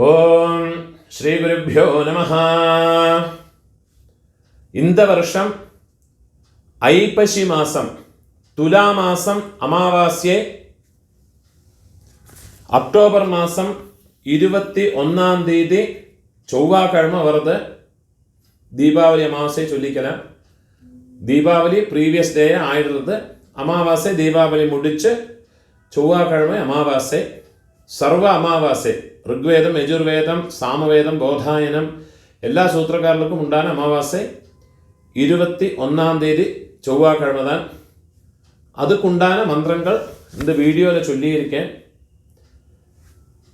ஓம் ஸ்ரீ குருப்யோ நமஹ. இந்த வருஷம் ஐப்பசி மாதம் துலா மாதம் அமாவாஸ்யை அக்டோபர் மாதம் 21ஆம் தேதி செவ்வாய்க்கிழமை வருது. தீபாவளி அமாவாசை சொல்லிக்கலாம். தீபாவளி ப்ரீவியஸ் டே ஆயிடுறது. அமாவாசை தீபாவளி முடிச்சு செவ்வாய்க்கிழமை அமாவாசை. சர்வ அமாவாசை ഋഗ്വേദം യജുർവേദം സാമവേദം ബോധായനം എല്ലാ സൂത്രക്കാർക്കും ഉണ്ടാன அமாவாசை 21ஆம் தேதி செவ்வாய்க்கிழமை தான். அதுக்குண்டான மந்திரங்கள் இந்த வீடியோவில் சொல்லியிருக்கேன்.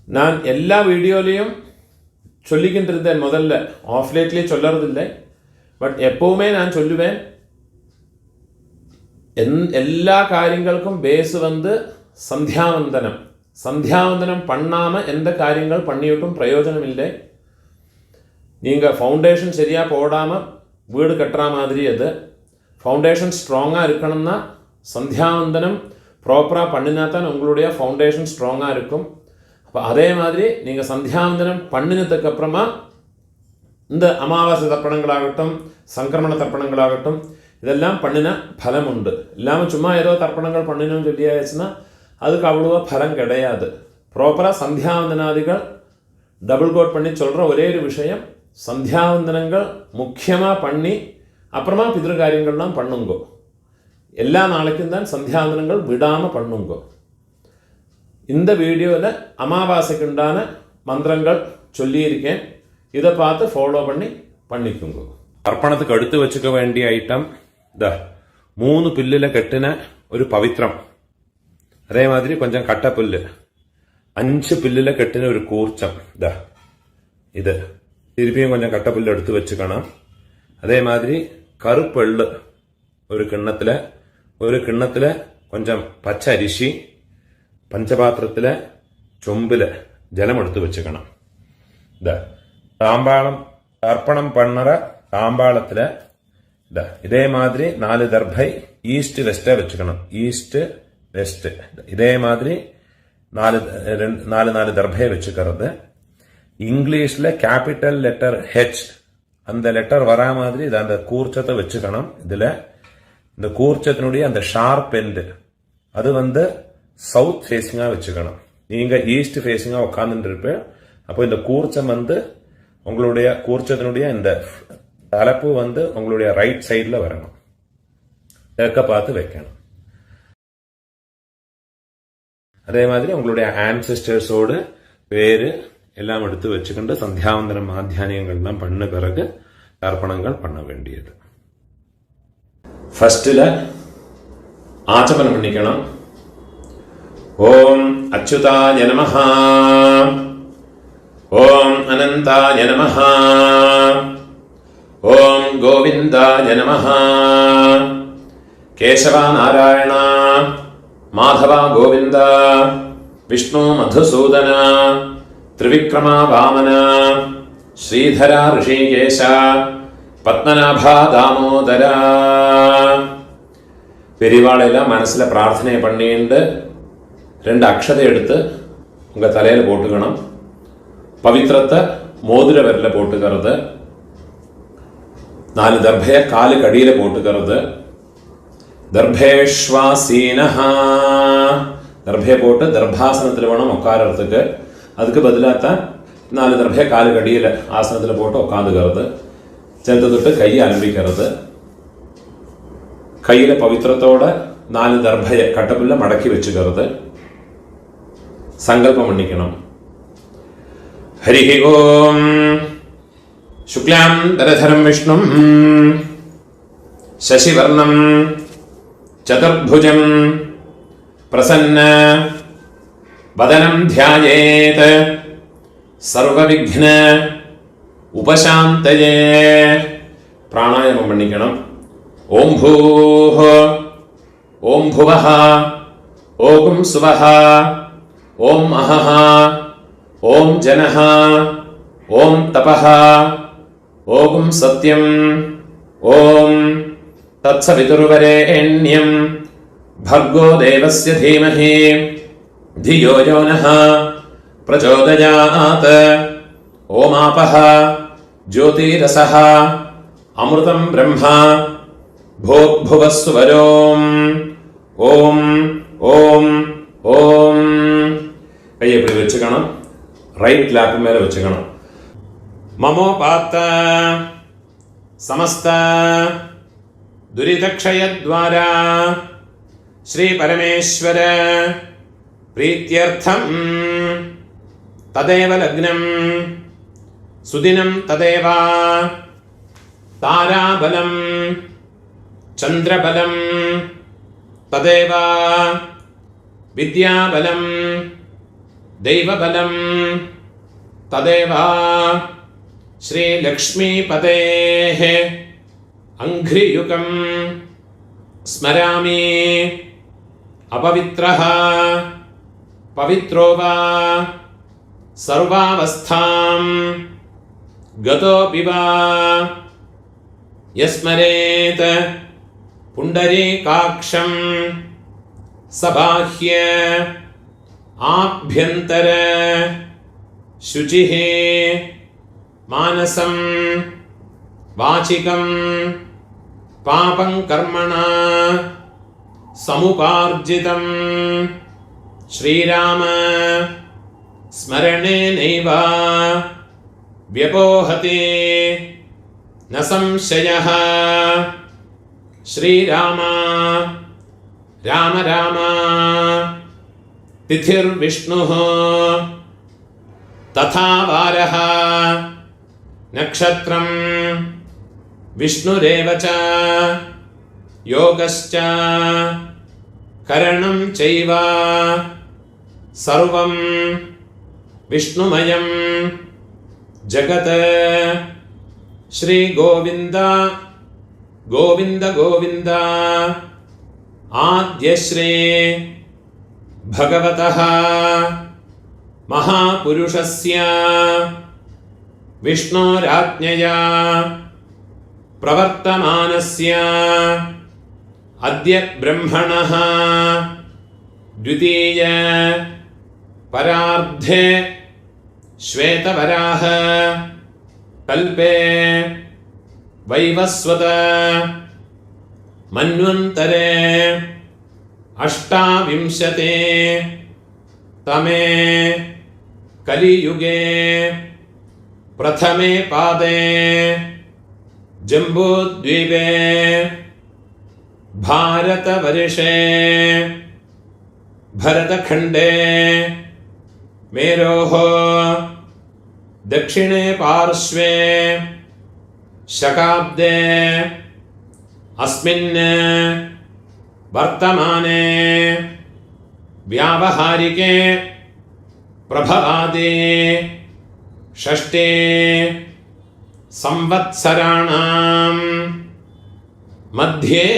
நான் எல்லா வீடியோலையும் சொல்லிக்கிட்டு இருந்தேன். முதல்ல ஆஃப்லேட்லேயே சொல்லறதில்லை. பட் எப்போவுமே நான் சொல்லுவேன், எல்லா காரியங்களுக்கும் பேஸ் வந்து சந்தியாவந்தனம். சந்தியாவந்தனம் பண்ணாமல் எந்த காரியங்கள் பண்ணிவிட்டும் பிரயோஜனம் இல்லை. நீங்கள் ஃபவுண்டேஷன் சரியாக போடாமல் வீடு கட்டுற மாதிரி அது. ஃபவுண்டேஷன் ஸ்ட்ராங்காக இருக்கணும்னா சந்தியாவந்தனம் ப்ராப்பராக பண்ணினா தான் உங்களுடைய ஃபவுண்டேஷன் ஸ்ட்ராங்காக இருக்கும். அப்போ அதே மாதிரி நீங்கள் சந்தியாவந்தனம் பண்ணினதுக்கப்புறமா இந்த அமாவாசை தர்ப்பணங்களாகட்டும் சங்கிரமண தர்ப்பணங்களாகட்டும் இதெல்லாம் பண்ணின பலம் உண்டு. இல்லாமல் சும்மா ஏதோ தர்ப்பணங்கள் பண்ணினோன்னு சொல்லியாச்சுன்னா அதுக்கு அவ்வளோவா பலம் கிடையாது. ப்ராப்பராக சந்தியாவந்தனாதிகள் டபுள் கோட் பண்ணி சொல்கிற ஒரே ஒரு விஷயம், சந்தியாவந்தனங்கள் முக்கியமாக பண்ணி அப்புறமா பிதிரு காரியங்கள்லாம் பண்ணுங்கோ. எல்லா நாளைக்கும் தான் சந்தியாவந்தனங்கள் விடாமல் பண்ணுங்கோ. இந்த வீடியோவில் அமாவாசைக்கு உண்டான மந்திரங்கள் சொல்லியிருக்கேன். இதை பார்த்து ஃபாலோ பண்ணிக்குங்கோ. தர்ப்பணத்துக்கு எடுத்து வச்சுக்க வேண்டிய ஐட்டம் இந்த 3 பில்லில் கட்டின ஒரு பவித்திரம், அதே மாதிரி கொஞ்சம் கட்டப்புல்லு, 5 பில்லில் கட்டின ஒரு கூர்ச்சம், இது திருப்பியும் கொஞ்சம் கட்டப்புல்லு எடுத்து வச்சுக்கணும். அதே மாதிரி கருப்பெள்ளு ஒரு கிண்ணத்தில் கொஞ்சம் பச்சை அரிசி, பஞ்சபாத்திரத்தில் சொம்பில் ஜலம் எடுத்து வச்சுக்கணும். தாம்பாளம் தர்ப்பணம் பண்ணுற தாம்பாளத்தில் இதே மாதிரி 4 தர்பை ஈஸ்ட் வெஸ்டை வச்சுக்கணும். ஈஸ்ட் வெஸ்ட் இதே மாதிரி 4 தர்பையை வச்சுக்கிறது. இங்கிலீஷில் கேபிட்டல் லெட்டர் ஹெச் அந்த லெட்டர் வரா மாதிரி இது அந்த கூர்ச்சத்தை வச்சுக்கணும். இதில் இந்த கூர்ச்சத்தினுடைய அந்த ஷார்ப் எண்டு அது வந்து சவுத் ஃபேஸிங்காக வச்சுக்கணும். நீங்கள் ஈஸ்ட் ஃபேஸிங்காக உட்காந்துட்டு இருப்பேன். அப்போ இந்த கூர்ச்சம் வந்து உங்களுடைய கூர்ச்சத்தினுடைய இந்த தலைப்பு வந்து உங்களுடைய ரைட் சைடில் வரணும். தெற்க பார்த்து வைக்கணும். அதே மாதிரி உங்களுடைய ஆன்செஸ்டர்ஸோடு பேரு எல்லாம் எடுத்து வச்சுக்கிட்டு சந்தியாவந்தன மாத்தியானியங்கள்லாம் பண்ண பிறகு தர்ப்பணங்கள் பண்ண வேண்டியது. ஃபர்ஸ்டில் ஆச்சமனம் பண்ணிக்கணும். ஓம் அச்சுதாய நமஹ, ஓம் அனந்தாய நமஹ, ஓம் கோவிந்தாய நமஹ, கேசவா நாராயண மாதவா கோவிந்த, விஷ்ணு மதுசூதன, திரிவிக்ரமா வாமன, ஸ்ரீதரா ரிஷிகேஷ, பத்மநாபா தாமோதர. பெரியவாளெல்லாம் மனசில் பிரார்த்தனை பண்ணிட்டு 2 அக்ஷதை எடுத்து உங்கள் தலையில் போட்டுக்கணும். பவித்திரத்தை மோதிர விரலில் போட்டுக்கிறது. 4 தர்பையை காலுக்கு அடியில் போட்டுக்கிறது. தர்பேஷ்வாசீனஹா தர்பையை போட்டு தர்பாசனத்தில் வேணும் உட்காரத்துக்கு. அதுக்கு பதிலாகத்தான் 4 தர்பையை காலுக்கு அடியில் ஆசனத்தில் போட்டு உட்காந்துக்கிறது. சேர்த்து தொட்டு கையை அலம்பிக்கிறது. கையில் பவித்திரத்தோட 4 தர்பையை கட்டப்புள்ள மடக்கி வச்சுக்கிறது. சங்கல்பம் பண்ணிக்கணும். ஹரிஹி ஓம் சுக்லாம் தரதரம் விஷ்ணும் சசிவர்ணம் சதுர்புஜம் பிரசன்ன வதனம் தியாயேத் சர்வவிக்ன உபசாந்தயே. பிராணாயாமம் பண்ணிக்கணும். ஓம் பூஹ, ஓம் புவஹ, ஓம் சுவஹ, ஓம் அஹஹ, ஓம் ஜனஹ, ஓம் தபஹ, ஓம் சத்யம், ஓம் தத்சவிதுர்வரேண்யம் भर्गो देवस्य धीमहि धियो यो नः प्रचोदयात्। ഓമാപഃ ജ്യോതിരസഃ അമൃതം ബ്രഹ്മ ഭോഗ്ഭുവസ്വരോം ഓം ഓം ഓം. കൈ എപ്പടി വെച്ചുക്കണം, റൈറ്റ് ലാപ്പ് മേലെ വെച്ചുക്കണം. മമോപാത്ത സമസ്ത ദുരിതക്ഷയദ്വാര ശ്രീ പരമേശ്വര പ്രീത്യർത്ഥം തദേവ ലഗ്നം സുദിനം തദേവ താരാബലം ചന്ദ്രബലം തദേവ വിദ്യാബലം ദൈവബലം തദേവ ശ്രീലക്ഷ്മീപതേഃ അംഘ്രിയുഗം സ്മരാമി. അപവിത്രഃ പവിത്രോ വാ സർവാവസ്ഥാം ഗതോപി വാ യസ്മരേത് പുണ്ഡരീകാക്ഷം സബാഹ്യ ആഭ്യന്തര ശുചിഃ മാനസം വാചികം പാപം കർമ്മണ സമുപാർജിതം ശ്രീരാമ സ്മരണേനൈവ വ്യപോഹതി ന സംശയഃ. ശ്രീരാമ രാമ രാമ തിഥിർവിഷ്ണുഃ തഥാ വാരഃ നക്ഷത്രം വിഷ്ണുരേവ ച യോഗശ്ച കരണം ചൈവ സർവം വിഷ്ണുമയം ജഗത്. ശ്രീ ഗോവിന്ദ ഗോവിന്ദ ഗോവിന്ദ. ആദ്യശ്രീ ഭഗവതഃ മഹാപുരുഷസ്യ വിഷ്ണോരാജ്ഞയാ പ്രവർത്തമാനസ്യ അദ്യ ബ്രഹ്മണഃ ദ്വിതീയ പരാർദ്ധേ ശ്വേതവരാഹ കൽപേ വൈവസ്വത മന്വന്തരേ അഷ്ടാവിംശതേ തമേ കലിയുഗേ പ്രഥമേ പാദേ ജംബൂദ്വീപേ ഭാരതവർഷേ ഭരതഖണ്ഡേ മേരോः ദക്ഷിണേ പാർശ്വേ ശകാബ്ദേ അസ്മിन् വർത്തമാനേ വ്യാവഹാരികേ പ്രഭവാദി ഷഷ്ഠേ സംവത്സരാണാം മധ്യേ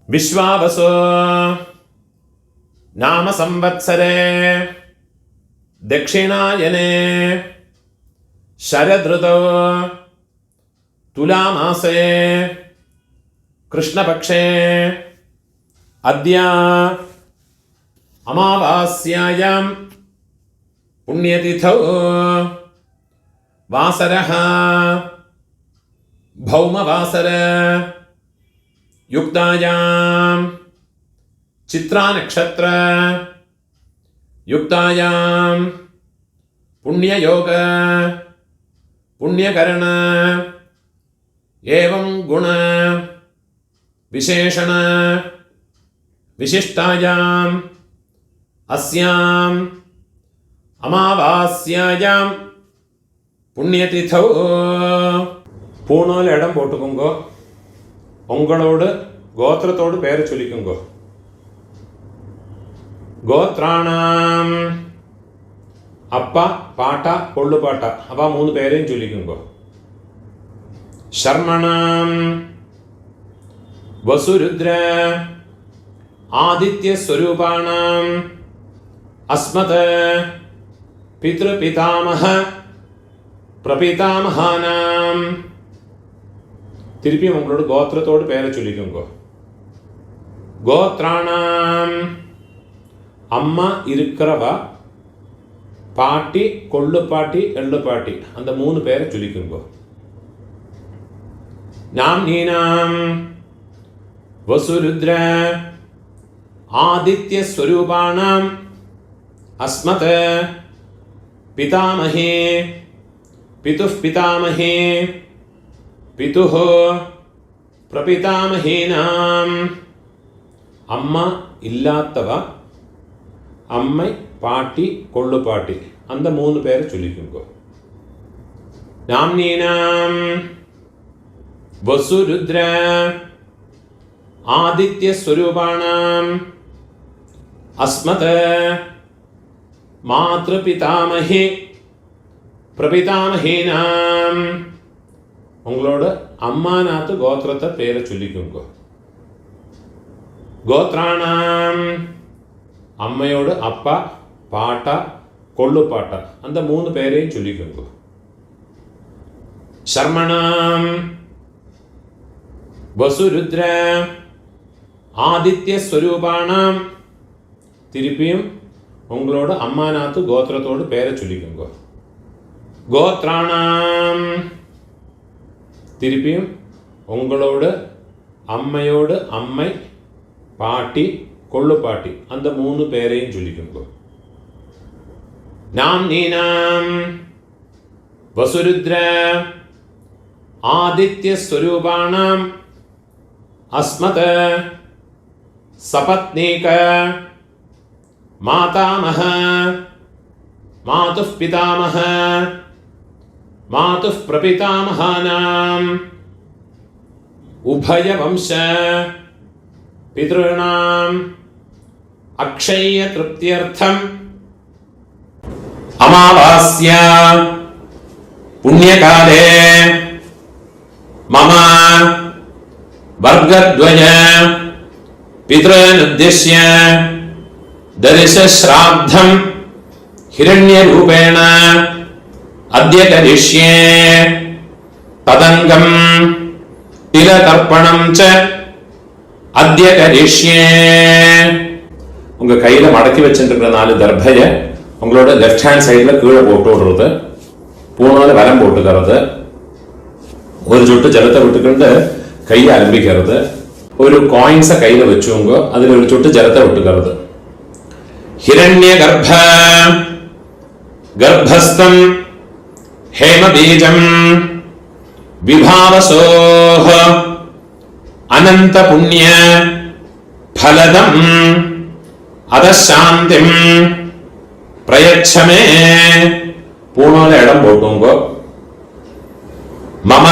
വിശ്വാവസോ നാമ സംവത്സരേ ദക്ഷിണായനേ ശരദൃതോ തുലാമാസേ കൃഷ്ണപക്ഷേ അദ്യ അമാവാസ്യായാം പുണ്യതിഥൗ വാസരഃ ഭൗമവാസര യുക്തായാം ചിത്രാനക്ഷത്ര യുക്തായാം പുണ്യയോഗ പുണ്യകരണ ഏവം ഗുണ വിശേഷണ വിശിഷ്ടായാം അസ്യാം അമാവാസ്യായാം புண்ணியதிഥௌ. பூணோல இடம் போட்டுக்கோங்கோ. உங்களோடு கோத்திரத்தோடு பேரை சொல்லிக்கோங்கோ. ഗോത്രാണാം അപ്പ പാട്ട കൊള്ളുപാട്ട അവ 3 പേരെയും ചൊല്ലിക്കുമ്പോ. ശർമ്മണാം വസുരുദ്ര ആദിത്യസ്വരൂപാണാം അസ്മത് പിതൃപിതാമഹ പ്രപിതാമഹാനാം. തിരുപ്പിയും ഉങ്ങളോട് ഗോത്രത്തോട് പേരെ ചൊല്ലിക്കുമ്പോ. ഗോത്രാണാം അമ്മ இருக்கிறவா பாட்டி, கொள்ளுப்பாட்டி, எள்ளுப்பாட்டி அந்த 3 பேரை சொல்லிக்குங்கோ. நாம் நீனாம் வசுருத்ர ஆதித்ய ஸ்வரூபாணாம் அஸ்மத் பிதாமஹே பிதுः பிதாமஹே பிதுः பிரபிதாமஹேனாம். அம்மா இல்லாதவ, அம்மை, பாட்டி, கொள்ளுப்பாட்டி அந்த 3 பேரை சொல்லிக்குங்கோ. நாம்னீனாம் வசுருத்ர ஆதித்ய ஸ்வரூபாணாம் அஸ்மத் மாத்ருபிதாமஹே பிரபிதாமஹேனாம். உங்களோட அம்மா நாத்து கோத்திரத்தை பேரை சொல்லிக்குங்கோ. கோத்ராணாம் அம்மையோட அப்பா, பாட்டா, கொள்ளுப்பாட்டா அந்த 3 பேரையும் சொல்லிக்குங்கோ. சர்மணாம் வசுருத்ர ஆதித்ய ஸ்வரூபாணாம். திருப்பியும் உங்களோட அம்மா நாத்து கோத்திரத்தோடு பேரை சொல்லிக்குங்கோ. கோத்ராணாம் திருப்பியும் உங்களோட அம்மையோடு அம்மை, பாட்டி, கொள்ளுப்பாட்டி அந்த 3 பேரையும் சொல்லிக்குங்கோ. நாம் நீனாம் வசுருத்ர ஆதித்ய ஸ்வரூபாணாம் அஸ்மத் சபத்னீக மாதாமஹ மாதுः பிதாமஹ மாதுः பிரபிதாமஹானாம் உபயவம்ச பித்ருணாம் அக்ஷய திருப்தியர்த்தம் அமாவாஸ்யா புண்ணியகாலே மம வர்கத்வய பித்ருனுத்திஷ்ய தரிசஸ்ராத்தம் ஹிரண்யரூபேண அத்ய கரிஷ்யே ததங்கம் திலதர்ப்பணம் ச அத்ய கரிஷ்யே. உங்க கையில மடக்கி வச்சிருக்கிற 4 தர்பைய உங்களோட லெஃப்ட் ஹேண்ட் சைடில் கீழே போட்டு விடுறது, பூனால வரம் போட்டுக்கிறது, ஒரு சொட்டு ஜலத்தை விட்டுக்கிண்டு கையை ஆரம்பிக்கிறது, ஒரு காயின்ஸை கையில வச்சுங்க, அதில் ஒரு சொட்டு ஜலத்தை விட்டுக்கிறது. ஹிரண்ய கர்ப்ப கர்ப்பஸ்தம் ஹேமபீஜம் விபாவசோஹ அனந்த புண்ணிய பலதம் அதசாந்திம் பிரயச்சமே. பூனால இடம் போட்டுங்க. மம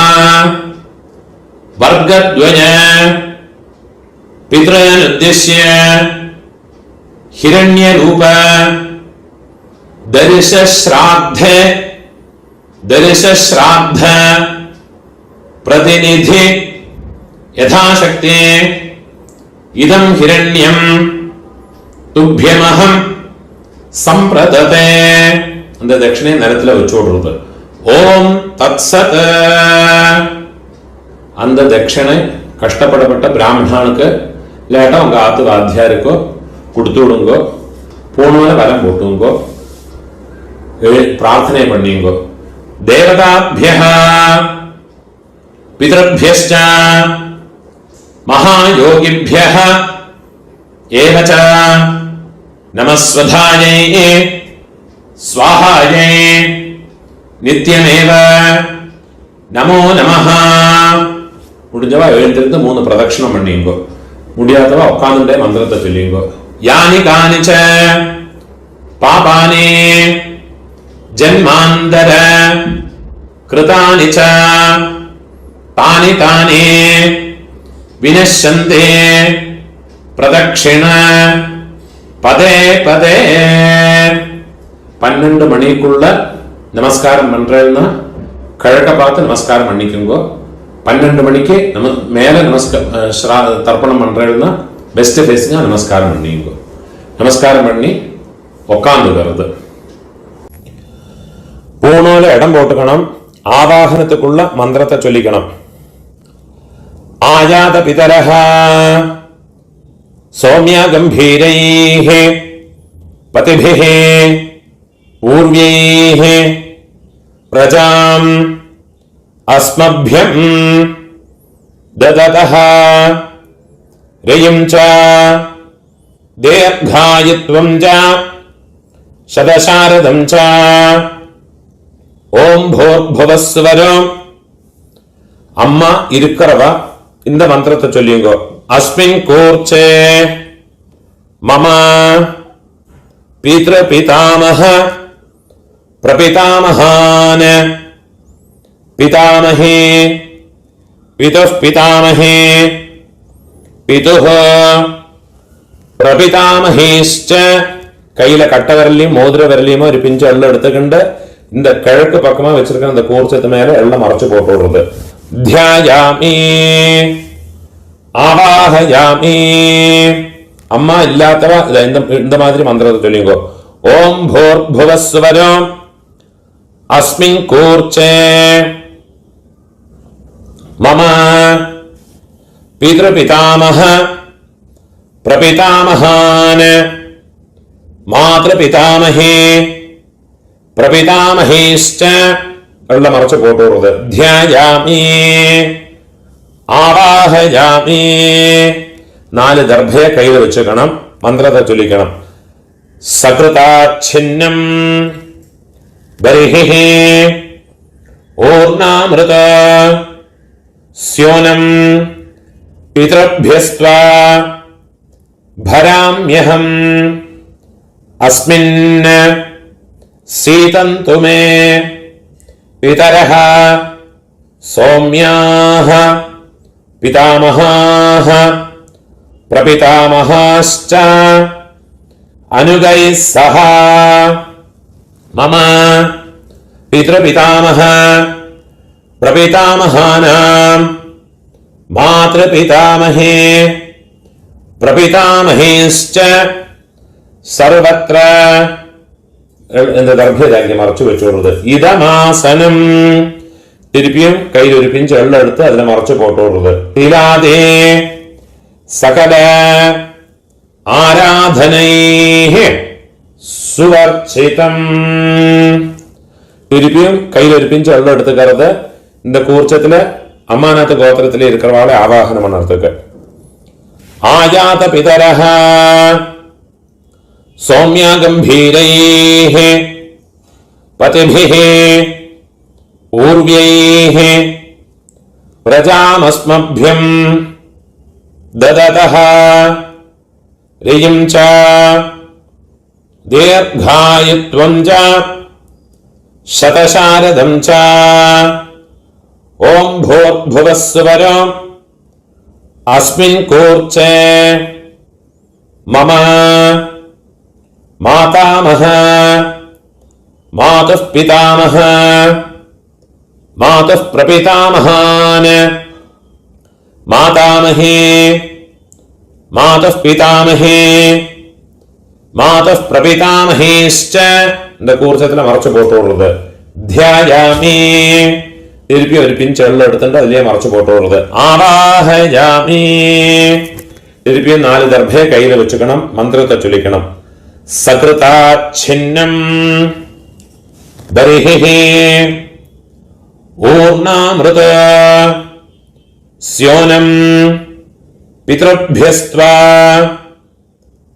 வர்கத்வய பித்ருனுத்திஷ்ய ஹிரண்யரூப தரிசஸ்ராத்த பிரதிநிதி யதாசக்தி இதம் ஹிரண்யம் துப்யமஹம் சம்பிரததே. அந்த தட்சிணை நிலத்தில் வச்சு விடுறது. ஓம் தத்சத். அந்த தட்சிணை கஷ்டப்படப்பட்ட பிராமணனுக்கு இல்லாட்டா உங்க ஆத்து வாத்தியாருக்கோ கொடுத்து விடுங்கோ. பூணூல வரம் போட்டுங்கோ, பிரார்த்தனை பண்ணிங்கோ. தேவதாபியः பிதృभ्यश्च மகாயோகிभ्यः ஏவ ச நமஸ்வதாயை ஸ்வாஹாயை நித்யமேவ நமோ நமஹ. முடிஞ்சவா எழுந்திருந்து 3 பிரதட்சணம் பண்ணிங்கோ. முடியாதவா உட்கார்ந்துட்டே மந்திரத்தை சொல்லிங்கோ. யானி கானிச்ச பாபானி ஜன்மாந்தர கிருதானி ச தானி தானி வினஷ்யந்தே பிரதட்சிண பதே பதே. 12 மணிக்குள்ள நமஸ்காரம் பண்றேன்னா கிழக்க பார்த்து நமஸ்காரம் பண்ணிக்குங்கோ. 12 மணிக்கு மேல தர்ப்பணம் பண்றேன்னா பெஸ்ட் ஃபேஸிங்க நமஸ்காரம் பண்ணிங்கோ. நமஸ்காரம் பண்ணி உக்காந்துக்கிறது. பூணூல இடம் போட்டுக்கணும். ஆவாகனத்துக்குள்ள மந்திரத்தை சொல்லிக்கணும். ஆயாத பிதரஹ சௌமிய கம்பீரைஹ பதிபிஹ ഊർവ്യൈഃ പ്രജാം അസ്മഭ്യം ദദതഃ രയിം ച ദീർഘായുത്വം ച ശതശാരദം ച ஓம் பூர்புவஸ்வரம். அம்மா இருக்கிறவ இந்த மந்திரத்தை சொல்லிங்கோ. அஸ்மின் கூர்ச்சே மம பித்ரு பிதாமஹ பிரபிதாமஹான் பிதாமஹே பிதுः பிதாமஹே பிதுः பிரபிதாமஹேஷ்ச. கையில கட்ட விரலையும் மோதிர விரலையுமோ ஒரு பிஞ்சு எல்லாம் எடுத்துக்கிண்டு இந்த கிழக்கு பக்கமா வச்சிருக்க அந்த கூர்ச்சத்து மேல எல்லாம் மறைச்சு போட்டு விடுறது. தியாயாமி ஆவாஹயாமி. அம்மா இல்லாதவ இந்த மாதிரி மந்திரத்தை சொல்லிங்கோ. ஓம் பூர்புவஸ்வரம் அஸ்மின் கூர்ச்சே மம பித்ரு பிதாமஹ பிரபிதாமஹான் மாத்ரு பிதாமஹே பிரபிதாமஹேஷ்ச எல்லாம் மறைச்சு போட்டு வருது. தியாயாமி ஆவாஹயாமி. 4 தர்ഭയെ കയ്യിൽ വെച്ചുക്കണം. മന്ത്രത്തെ ചൊല്ലിക്കണം. സകൃതാച്ഛിന്നം ബർഹിഃ ഓർണാമൃത സ്യോനം പിതൃഭ്യസ്ത്വാ ഭരാമ്യഹം അസ്മിൻ സീതന്തു മേ പിതരഃ സൗമ്യാഃ പിതാമഹാഃ പ്രപിതാമഹാശ്ച അനുഗൈഃ സഹ. മമ പിതൃപിതാമഹ പ്രപിതാമഹാനാം മാതൃപിതാമഹേ പ്രപിതാമഹേശ്ച സർവത്ര ദർഭ്യതാക്കി മറച്ചു വെച്ചോടുന്നത്. ഇതമാസനം. തിരുപ്പിയും കയ്യിൽ ഒരു പിഞ്ച് വെള്ളം എടുത്ത് അതിനെ മറച്ചു പോട്ടോടുന്നത്. തിലാദേ സകല ആരാധനൈഃ സുവർച്ചിതം. തിരുപ്പിയും കയ്യിൽ ഒരു പിഞ്ച് വെള്ളം എടുത്തുக்கிறது இந்த கூர்ச்சத்துல அம்மாநாத்து கோத்திரத்திலே இருக்கிறவாளை ஆவாகனம் பண்ணறதுக்கு. ஆயாத பிதரஹ சௌம்யா கம்பீரைः பதிபிः ஊர்வ்யைः பிரஜாமஸ்மभ्यं ददतः ரியம் ச தீர்காயுத்வம் ச சதசாரதம் ச. ஓம் பூர்புவஸ்வரம் அஸ்மின் கூர்ச்சே மம மாதாமஹ மாதுः பிதாமஹ மாதுः பிரபிதாமஹான் மாதாமஹே மாதுः பிதாமஹே மாதுः பிரபிதாமஹேஷ்ச. இந்த கூர்ச்சத்துல மறைச்சு போட்டு விடுறது. தியாயாமி. திருப்பி ஒரு பிஞ்சு வெള്ളം എടുത്തിട്ട് അതിലേ മറച്ചു പോട്ട് വിടുறது. ആവാഹയാമി. திருப்பியும் 4 ദർഭയെ കയ്യിൽ വെച്ചുക്കണം. മന്ത്രത്തെ ചൊല്ലിക്കണം. സകൃതാച്ഛിന്നം ബർഹിഃ ഊർണാമൃത സ്യോനം പിതൃഭ്യസ്ത്വാ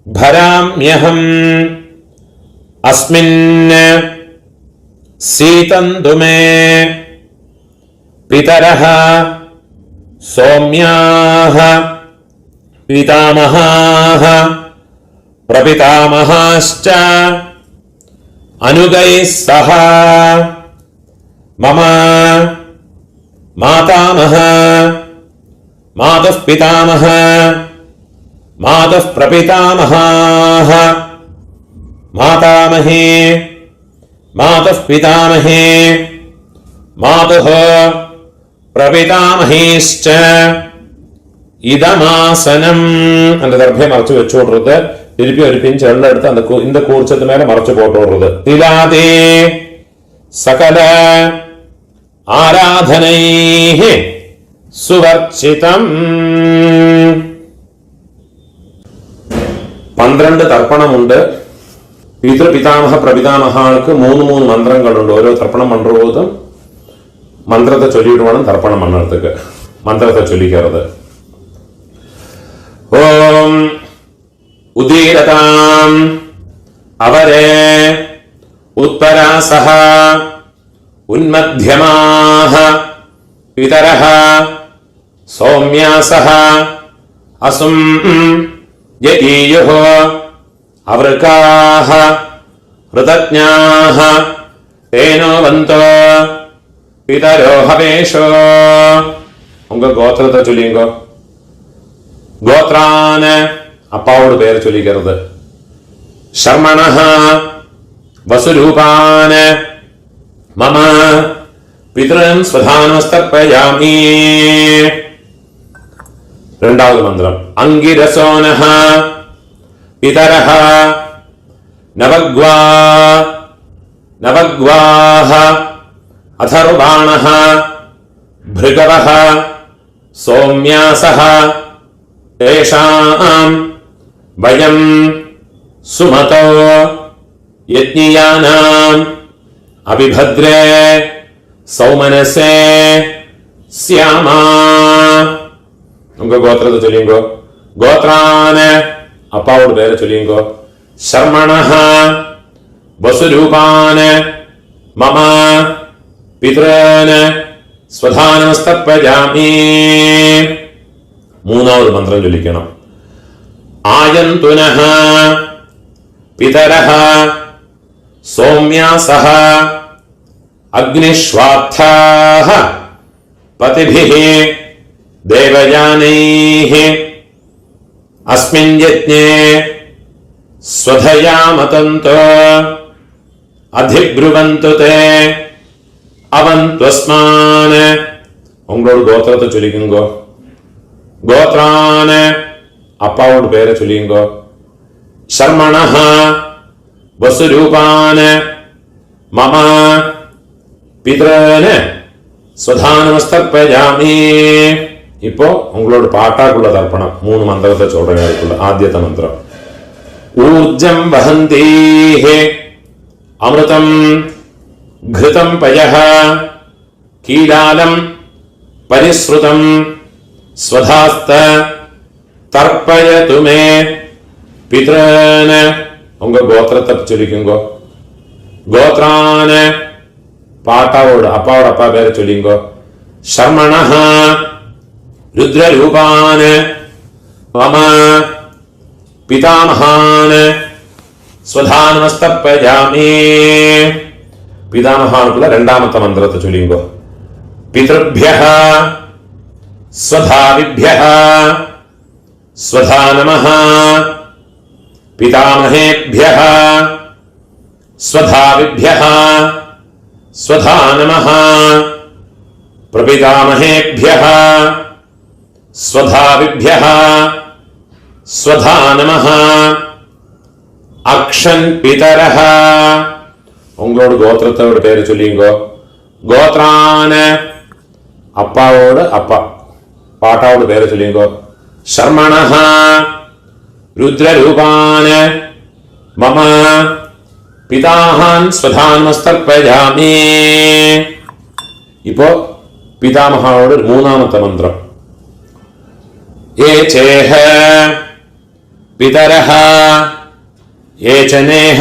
ഭരാമ്യഹം അസ്മിൻ സീതന്തു മേ പിതരഃ സൗമ്യാഃ പിതാമഹാഃ പ്രപിതാമഹാശ്ച അനുഗൈഃ സഹ. മമ മാതാമഹ മാതുः പിതാമഹ മാതുः പ്രപിതാമഹാഃ മാതാമഹേ മാതുः പിതാമഹേ മാതുഃ പ്രപിതാമഹേശ്ച. இதமாசனம். அந்த தர்ഭയെ மறைச்சு வச்சு விடுறது. திருப்பி ஒரு பிஞ்சு வெള്ളം எடுத்து அந்த இந்த கூர்ச்சத்து மேல மறைச்சு போட்டு விடுறது. திலாதே சகல ஆராதனைः சுவர்ச்சிதம். 12 തർപ്പണമുണ്ട്. പിതൃപിതാമഹ പ്രപിതാമഹാൾക്ക് 3 മന്ത്രങ്ങളുണ്ട്. ഓരോ തർപ്പണം പண்றபோதும் മന്ത്രത്തെ ചൊല്ലിയിട്ട് വേണം തർപ്പണം പண்றதுக்கு. മന്ത്രത്തെ ചൊല്ലിക്കരുത്. ഓം ഉദീരതാം അവരേ ഉത്തരാസഹ ഉന്മധ്യമാഹ പിതരഃ സൗമ്യാസഹ അസും യതീയുഃ അവൃകാഃ ഋതജ്ഞാഃ തേനോ വന്തോ പിതരോ ഹവേഷോ. உங்க கோத்திரத்தை சொல்லிங்க. கோத்ரான அப்பாவோட பேரை சொல்லிக்கிறது. சர்மணஹ வசுரூபான மம பித்ரன் ஸ்வதானஸ்தர்ப்பயாமி. இரண்டாவது மந்திரம். அங்கிரசோனஹ பிதரஹ நவக்வாஹ அதர்வாணஹ भृगवः सौम्यासः तेषाम् वयम् सुमतो यज्ञियानाम् अभिभद्रे सौमनसे स्यामा. उनका गोत्रத்தை சொல்லுங்க. கோத்ரான அப்பாவோட பேரை சொல்லுங்க. சர்மணஹ வசுரூபான மம பித்ரான സ്വധാനമസ്തർപ്പയാമി. മൂന്നാമത് മന്ത്രം ചൊല്ലിക്കണം. ആയന്തുനഃ പിതരഃ സൗമ്യാസഃ അഗ്നിശ്വാത്ഥാഃ പതിഭിഃ ദേവയാനൈഃ അസ്മിन् യജ്ഞേ സ്വധയാ മതന്തോ അധിബ്രുവന്തു തേ அவந்த்வஸ்மான். உங்களோட கோத்திரத்தை சொல்லிக்குங்க. கோத்ரான அப்பாவோட பேரை சொல்லிங்க. சர்மணஹ வசுரூபான மம பித்ரான ஸ்வதானமஸ்தர்ப்பயாமி. இப்போ உங்களோட பாட்டாக்குள்ள தர்ப்பணம் 3 மந்திரத்தை சொல்றேன். அதுக்குள்ள ஆദ്യത്തെ மந்திரம். ஊர்ஜம் வஹந்தீஹி அமிர்தம் घृतं पयः कीलालं परिश्रुतं स्वधास्त तर्पयतु मे पितॄन्. उंग गोत्रத்தை சொல்லிக்குங்க. கோத்ரான் பாட்டாவோட அப்பாவோட அப்பா பேரை சொல்லிங்க. சர்மணஹ ருத்ரரூபான் மம பிதாமகான் ஸ்வதானமஸ்தர்ப்பயாமி. பிதாமகானுக்குள்ள இரண்டாமത്തെ மந்திரத்தை சொல்லிங்க. பித்ருभ्यः स्वधाविभ्यः स्वधा नमः पितामहेभ्यः स्वधाविभ्यः स्वधा नमः प्रपितामहेभ्यः स्वधाविभ्यः स्वधा नमः अक्षन् पितरः. உங்களோட கோத்திரத்தோட பேரை சொல்லிங்க. கோத்ரான அப்பாவோட அப்பா பாட்டாவோட பேரை சொல்லிங்க. சர்மணஹ ருத்ரரூபான மம பிதாஹான் ஸ்வதானமஸ்தர்ப்பயாமி. இப்போ பிதாமகாவோட 3ஆமത്തെ மந்திரம். ஏச்சேஹ பிதரஹ ஏச்சனேஹ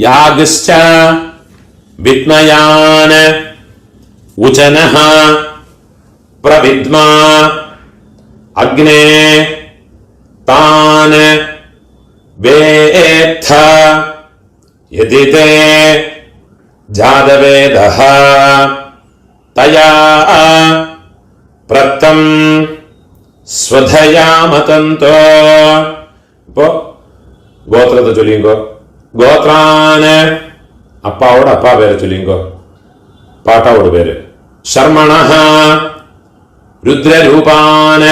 யாகிஷ்ச வித்மயான் உச்சனஹ பிரவித்மா அக்னே தான் வேத்த யதிதே ஜாதவேதஹ தயா பிரத்தம் ஸ்வதயாமதந்தோ. இப்போ கோத்திரத்தை சொல்லிங்கோ. கோத்ரான அப்பாவோட அப்பா பேரை சொல்லிங்கோ. பாட்டாவோட பேரு. சர்மணஹ ருத்ரரூபான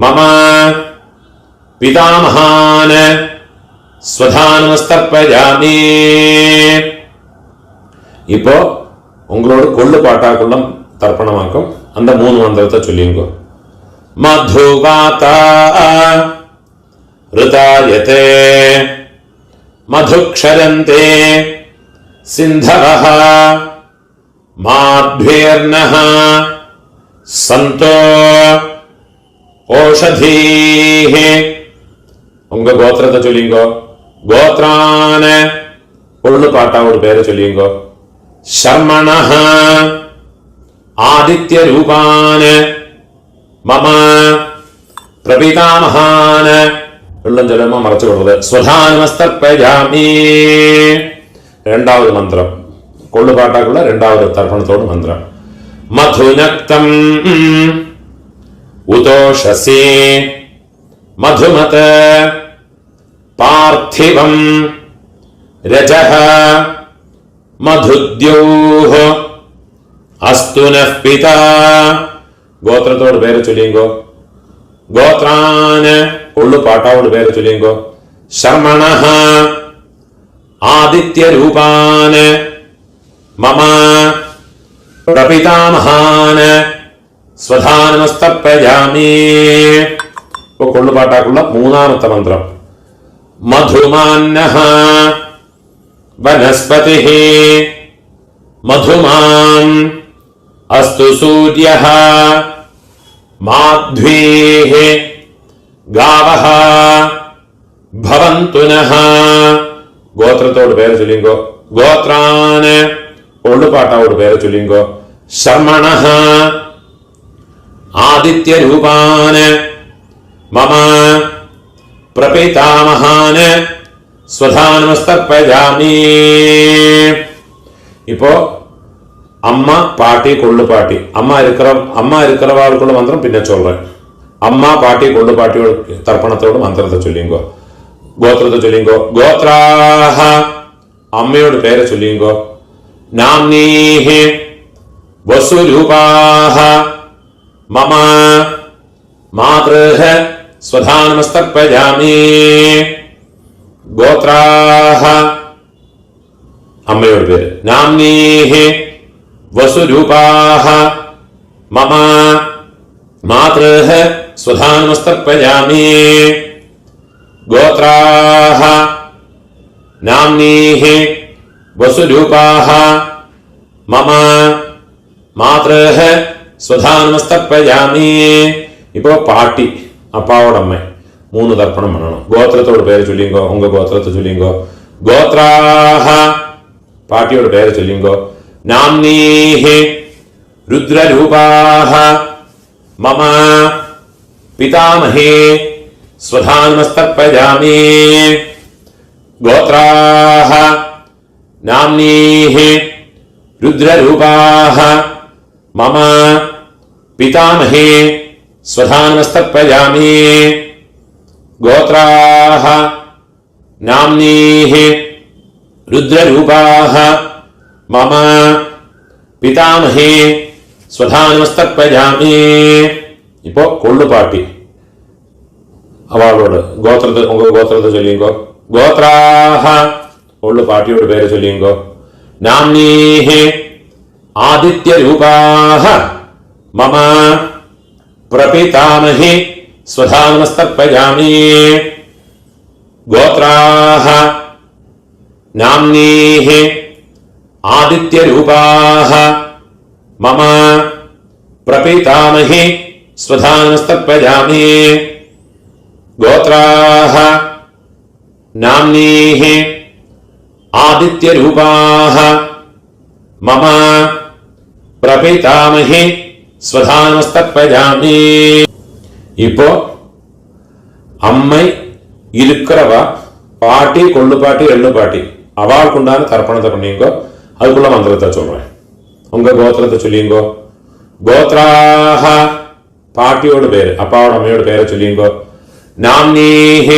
மம பிதாமகான் ஸ்வதானமஸ்தர்ப்பயாமி. இப்போ உங்களோட கொள்ளு பாட்டாக்குள்ள தர்ப்பணமாக்கும் அந்த 3 மந்திரத்தை சொல்லிங்கோ. மதுவாதா ருதாயதே മധുക്ഷരന്തെ സിന്ധവഃ മാധ്വേർനഃ സന്തോ ഓഷധീഃ. உங்க கோத்திரத்தை சொல்லிங்கோ. கோத்ரான பொருள் பாட்டா ஒரு பேரை சொல்லிங்கோ. சர்மணஹ ஆதித்ய ரூபான மம பிரபிதாமகான எல்லாம் சொல்லுமா மறைச்சு கொடுக்குறது. ஸ்வதானமஸ்தர்ப்பயாமி. இரண்டாவது மந்திரம் கொள்ளு பாட்டாக்குள்ள இரண்டாவது தர்ப்பணத்தோடு மந்திரம். மதுநக்தம் உதோஷசி மதுமத பார்த்திவம் ரஜஹ மதுத்யோஹ அஸ்து நः பிதா. கோத்திரத்தோடு பேரை சொல்லிங்கோ. கோத்ரான கொள்ளு பாட்டாவோடு பேரை சொல்லிங்கோ. சர்மணஹ ஆதித்ய ரூபான மம பிரபிதாமகான സ്വധാനമസ്തർപ്പയാമി. ഇപ്പൊ കൊള്ളുപാട്ടാക്കുള്ള മൂന്നാമത്തെ മന്ത്രം. മധുമാന്നഃ വനസ്പതിഃ മധുമാൻ അസ്തു സൂര്യഃ മാധ്വീഃ ഗാവഃ ഭവന്തു നഃ. ഗോത്രത്തോട് പേര് ചൊല്ലിങ്കോ. ഗോത്രാന് കൊള്ളുപാട്ടാവോട് പേര് ചൊല്ലിങ്കോ. ശർമണഃ ആദിത്യ രൂപാന് മമ പ്രപിതാമഹാന് സ്വധാനമസ്തർപ്പയാമി. இப்போ அம்மா பாட்டி கொள்ளு பாட்டி அம்மா இருக்கிறவாளுக்குள்ள மந்திரம் பின்ன சொல்றேன். அம்மா பாட்டி கொள்ளு பாட்டியோட தர்ப்பணத்தோடு மந்திரத்தை சொல்லிங்கோ. கோத்திரத்தை சொல்லிங்கோ. கோத்ராஹ അമ്മയോട് പേരെ ചൊല്ലിങ്കോ. നാംനീഹി വസുരൂപാഹ മമ മാതൃഹ സ്വധാനമസ്തർപ്പയാമി. ഗോത്രാഹ അമ്മയോട് പേര്. നാംനീഹി വസുരൂപാഹ മമ മാതൃഹ സ്വധാനമസ്തർപ്പയാമി. ഗോത്രാഹ നാംനീഃ വസുരൂപാഃ മമ മാതൃഃ സ്വധാനമസ്തർപ്പയാമി. ഇപ്പോ പാട്ടി അപ്പാവോടമ്മ മൂന്ന് തർപ്പണം വേണം. ഗോത്രത്തോട് പേര് ചൊല്ലിങ്കോ. ഉങ്ക ഗോത്രത്തെ ചൊല്ലിങ്കോ. ഗോത്രാഹ പാട്ടിയോട് പേര് ചൊല്ലിങ്കോ. നാംനീഃ രുദ്രരൂപാഃ മമ പിതാമഹേ സ്വധാനമസ്തർപ്പയാമി. ഗോത്രാഹ നാംനീഃ രുദ്രരൂപാഃ മമ പിതാമഹേ സ്വധാനമസ്തർപ്പയാമി. ഗോത്രാഹ നാംനീഃ രുദ്രരൂപാഃ മമ പിതാമഹേ സ്വധാനമസ്തർപ്പയാമി. ഇപ്പോ കൊള്ളുപാട്ടി അവളോട് ഗോത്രത്തെ ചൊല്ലിങ്കോ. ഗോത്രാഹ ഉള്ളു പാട്ടിയോട് പേര് ചൊല്ലിങ്കോ. നാംനീഃ ആദിത്യരൂപാഃ മമ പ്രപിതാമഹി സ്വധാനമസ്തർപ്പയാമി. ഗോത്രാഹ നാംനീഃ ആദിത്യരൂപാഃ മമ പ്രപിതാമഹി സ്വധാനമസ്തർപ്പയാമി. ഗോത്രാഹ നാംനീഃ ആദിത്യരൂപാഃ മമ പ്രപിതാമഹി സ്വധാനമസ്തർപ്പയാമി. ഇപ്പോ അമ്മ ഇരിക്കറവ പാട്ടി കൊള്ളുപാട്ടി എള്ളുപാട്ടി അവൾക്കുണ്ടാன தர்ப்பணத்தை பண்ணிங்கோ. அதுக்குள்ள மந்திரத்தை சொல்றேன். உங்க கோத்திரத்தை சொல்லிங்கோ. கோத்ராஹ பாட்டியோட பேரு அப்பாவோட அம்மையோட பேரை சொல்லிங்கோ. நாம்னீஹ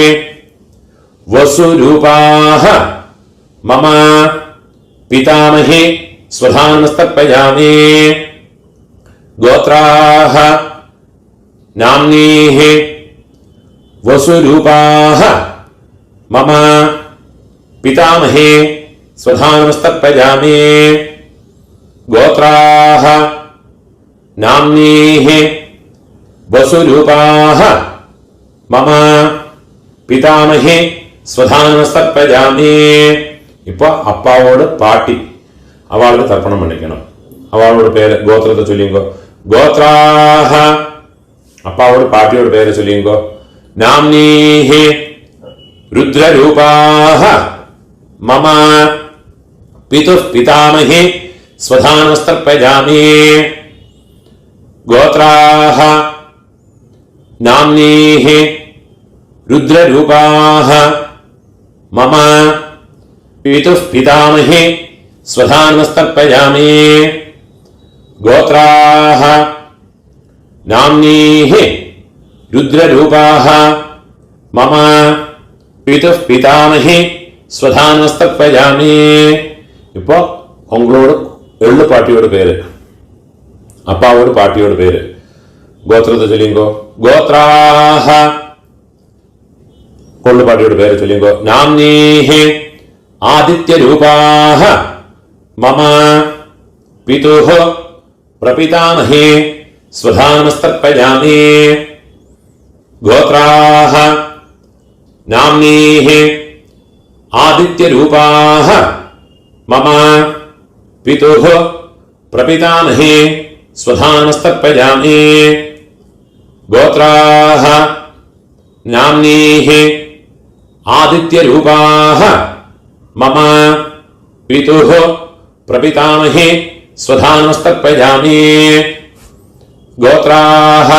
வசுரூபாஹ மம பிதாமஹி ஸ்வதானமஸ்தர்ப்பயாமி. கோத்ராஹ நாம்னீஹ வசுரூபாஹ மம பிதாமஹி ஸ்வதானமஸ்தர்ப்பயாமி. கோத்ராஹ நாம்னீஹ வசுரூபாஹ மம பிதாமஹி ஸ்வதானமஸ்தர்ப்பயாமி. இப்போ அப்பாவோட பாட்டி, அவளுக்கு தர்ப்பணம் பண்ணிக்கணும். அவளோட பேரு கோத்திரத்தை சொல்லிங்கோ. கோத்ராஹ. அப்பாவோட பாட்டியோட பேரை சொல்லிங்கோ. நாம்னீஹி ருத்ரரூபாஹ மம பிதுः பிதாமஹி ஸ்வதானமஸ்தர்ப்பயாமி. கோத்ராஹ நாம்னீஹி ருத்ரரூபாஹ மம பிதுः பிதாமஹி ஸ்வதானமஸ்தர்ப்பயாமி. கோத்ராஹ நாம்னீஹி ருத்ரரூபாஹ மம பிதுः பிதாமஹி ஸ்வதானமஸ்தர்ப்பயாமி. இப்போ உங்களோட எள்ளு பாட்டியோட பேரு, அப்பாவோட பாட்டியோட பேரு, கோத்திரத்தை சொல்லிங்கோ. கோத்ராஹ. கொள்ளு பாட்டியோட பேரு சொல்லிங்கோ. நாம்னீஹி ஆதித்யரூபாஹ மம பிதுः பிரபிதாமஹி ஸ்வதானமஸ்தர்ப்பயாமி. கோத்ராஹ நாம்னீஹி ஆதித்யரூபாஹ மம பிதுः பிரபிதாமஹி ஸ்வதானமஸ்தர்ப்பயாமி. கோத்ராஹ நாம்னீஹி ஆதித்யரூபாஹ மம பிதுः பிரபிதாமஹி ஸ்வதானமஸ்தர்ப்பயாமி. கோத்ராஹ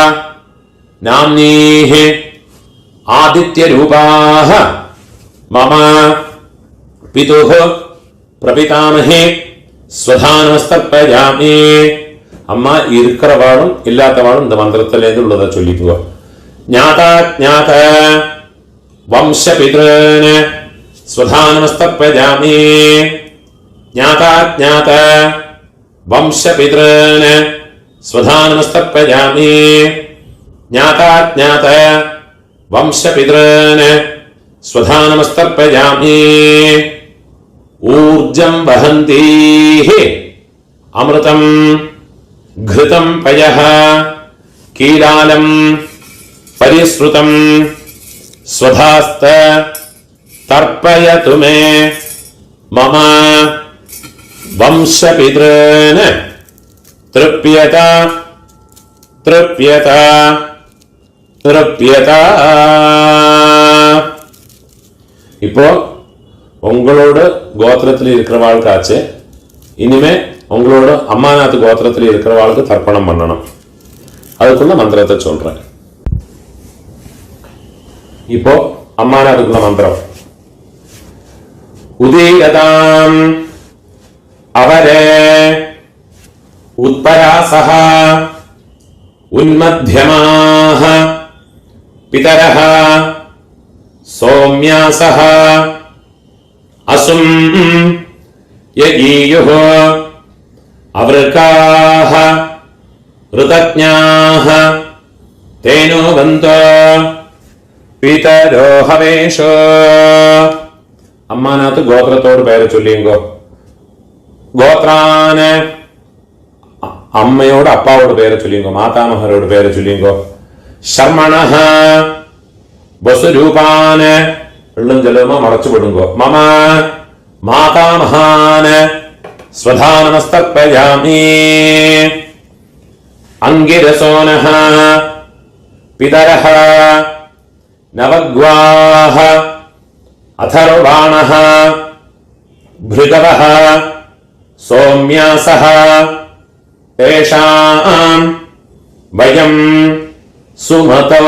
நாம்னீஹி ஆதித்யரூபாஹ மம பிதுः பிரபிதாமஹி ஸ்வதானமஸ்தர்ப்பயாமி. அம்மா இருக்கிறவாளும் இல்லாதவாளும் இந்த மந்திரத்திலேருந்து உள்ளதை சொல்லிக்குவோ. ஞாதா ஞாத வம்சபித்ருன் ஸ்வதானமஸ்தர்ப்பயாமி. ஞாதா ஞாத வம்சபித்ருன் ஸ்வதானமஸ்தர்ப்பயாமி. ஞாதா ஞாத வம்சபித்ருன் ஸ்வதானமஸ்தர்ப்பயாமி. ஊர்ஜம் வஹந்தீஹி அமிர்தம் घृतं पयः कीलालं परिश्रुतं स्वधास्त तर्पयतु मे मम वंशपितॄन् तृप्यत तृप्यत तृप्यत. இப்போ உங்களோட கோத்திரத்தில் இருக்கிறவாளுக்காச்சு, இனிமே உங்களோட அம்மாநாத்து கோத்திரத்தில் இருக்கிறவாளுக்கு தர்ப்பணம் பண்ணணும். அதுக்குள்ள மந்திரத்தை சொல்றேன். இப்போ அம்மாநாத்துக்குள்ள மந்திரம். உதீயதாம் அவரே உத்பராசஹ உன்மத்யமாஹ பிதரஹ சௌம்யாசஹ அசும் யகீயுஹ அவருக்காஹ ருதஜ்ஞாஹ தேனோவந்தோ பிதரோ ஹவேஷோ. அம்மாநாத்து கோத்திரத்தோடு பேரை சொல்லிங்கோ. கோத்ரான அம்மையோட அப்பாவோட பேரை சொல்லிங்கோ. மாதாமகரோட பேரை சொல்லிங்கோ. சர்மணஹ வசுரூபான எள்ளும் ஜலமா மறைச்சு விடுங்கோ. மம மாதாமகான ஸ்வதானமஸ்தர்ப்பயாமி. அங்கிரசோனஹ பிதரஹ நவக்வாஹ அதர்வாணஹ பிருகவஹ சௌம்யாசஹ தேஷாம் வயம் சுமதோ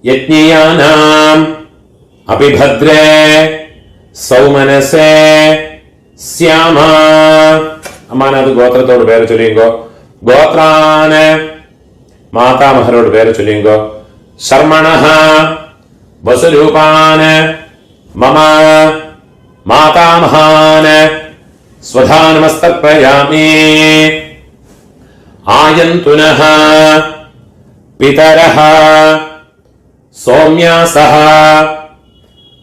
யஜ்ஞியானாம் அபிபத்ரே சௌமனசே ஸ்யாமா. அம்மாநாத்து கோத்திரத்தோட பேரை சொல்லிங்கோ. கோத்ரான மாதாமகரோட பேரை சொல்லிங்கோ. சர்மணஹ வசுரூபான மம மாதாமகான ஸ்வதானமஸ்தர்ப்பயாமி. ஆயந்துனஹ பிதரஹ சௌம்யாசஹ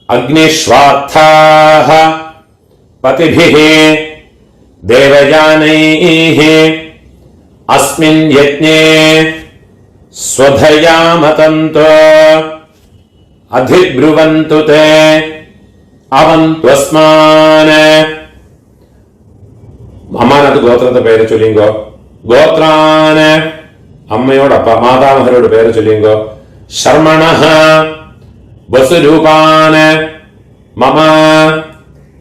அக்னிஷ்வாத்தாஹ பதிபிஹ தேவயானைஹ அஸ்மின் யஜ்ஞே ஸ்வதயா மதந்தோ. അധിബ്രുവന്തു തേ അവന്ത്വസ്മാന്. അമ്മാനത്ത് ഗോത്രത്തെ പേര് ചൊല്ലിങ്കോ. ഗോത്രാന് അമ്മയോടപ്പ മാതാമഹരോട് പേര് ചൊല്ലിങ്കോ. ശർമ്മണഃ വസുരൂപാന് മമ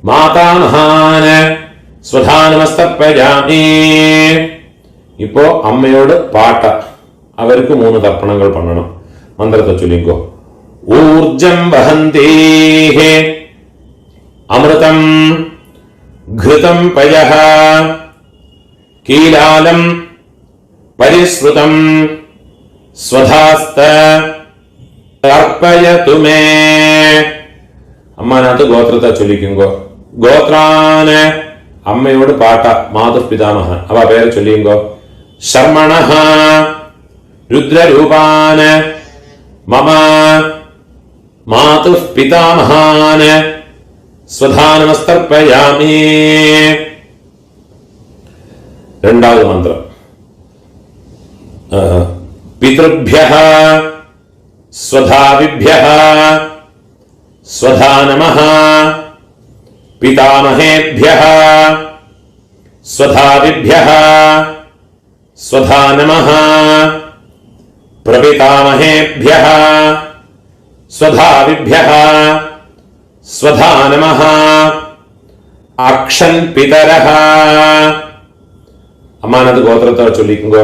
മാതാമഹാന് സ്വധാനമസ്തർപ്പയാമി. ഇപ്പോ അമ്മയോട് പാട്ട, അവർക്ക് 3 തർപ്പണങ്ങൾ പണണം. മന്ത്രത്തെ ചൊല്ലിങ്കോ. ഊർജം വഹന്തീഹി അമൃതം ഘൃതം പയഃ കീലാലം പരിശ്രുതം സ്വധാസ്ത അർപ്പയതു മേ. അമ്മാനത്ത് ഗോത്രത്തെ ചൊല്ലിക്കുങ്കോ. ഗോത്രാന് അമ്മയോട് പാട്ട മാതുപിതാമഹ, അവ പേര് ചൊല്ലിയുങ്കോ. ശർമ്മണഃ രുദ്രരൂപാന് മമ മാതുപിതാമഹാന് സ്വധാനമസ്തർപ്പയാമി. രണ്ടാമത് മന്ത്രം. പിതൃഭ്യഃ സ്വധാവിഭ്യഃ സ്വധാ നമഃ. പിതാമഹേഭ്യഃ സ്വധാവിഭ്യഃ സ്വധാ നമഃ. പ്രപിതാമഹേഭ്യഃ സ്വധാവിഭ്യഃ സ്വധാ നമഃ. അക്ഷൻ പിതരഃ. അമ്മാനത് ഗോത്രത്തെ ചൊല്ലിക്കുങ്കോ.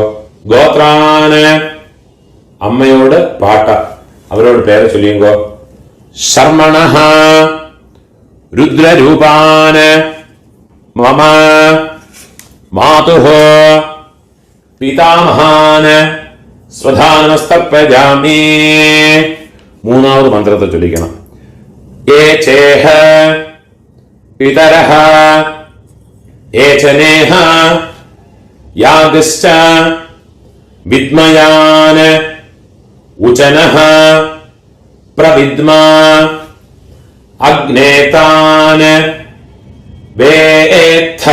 ഗോത്രാന് അമ്മയോട് പാട്ട, അവരോട് പേര് ചൊല്ലിയുങ്കോ. ശർമ്മണഃ രുദ്രരൂപാന് മമ മാതുഃ പിതാമഹാന് സ്വധാനമസ്തർപ്പയാമി. മൂന്നാമത് മന്ത്രത്തെ ചൊല്ലിക്കണം. ഏചേഹ പിതരഃ ഏചനേഹ യാഗശ്ച വിദ്മയാന് ഉചനഃ പ്രവിദ്മാ അഗ്നേതാന് വേത്ഥ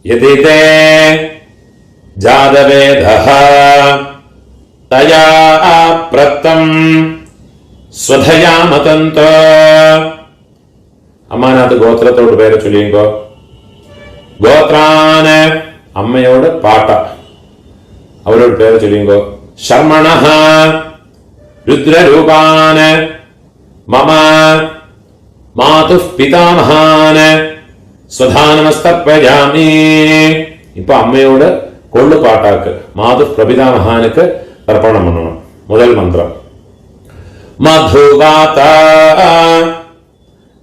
യദിതേ ജാതവേദഃ തയാ പ്രത്തം സ്വധയാമതന്തോ. അമ്മാനത്ത് ഗോത്രത്തോട് പേര് ചൊല്ലിയുങ്കോ. ഗോത്രാന് അമ്മയോട് പാട്ട, അവരോട് പേര് ചൊല്ലിയുങ്കോ. ശർമ്മണഃ രുദ്രരൂപാന് മമ മാതുഃ പിതാമഹാന് സ്വധാനമസ്തർപ്പയാമി. ഇപ്പൊ അമ്മയോട് കൊള്ളുപാട്ടാക്ക് മാതുഃ പ്രപിതാമഹാനുക്ക് തർപ്പണം പണണം. മുതൽ മന്ത്രം. മധുവാത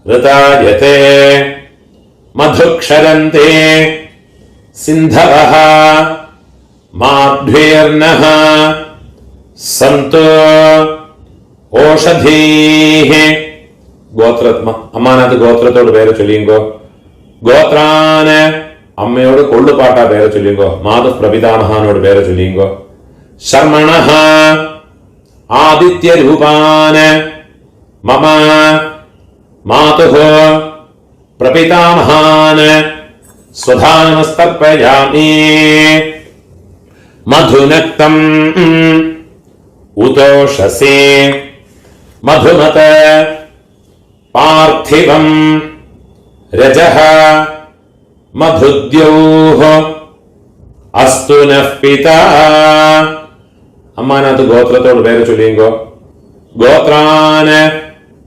ഋതായതേ മധുക്ഷരന്തേ സിന്ധവഃ മാധ്വേർനഃ സന്തോ ഓഷധീഃ. അമ്മാനത്ത് ഗോത്രത്തോട് പേര് ചൊല്ലിയുങ്കോ. ഗോത്രാന് അമ്മയോട് കൊള്ളുപാട്ട പേര് ചൊല്ലിയുങ്കോ. മാതുഃ പ്രപിതാമഹാനോട് പേര് ചൊല്ലിയുങ്കോ. ശർമ്മണഃ ആദിത്യരൂപാന് മമ മാതുഃ പ്രപിതാമഹാന് സ്വധാനമസ്തർപ്പയാമി. മധുനക്തം ഉതോഷസേ മധുമത പാർത്ഥിവം രജഃ മധുദ്യോഃ അസ്തു നഃ പിതാ. അമ്മാനത്ത് ഗോത്രത്തോട് പേര് ചൊല്ലിയുങ്കോ. ഗോത്രാന്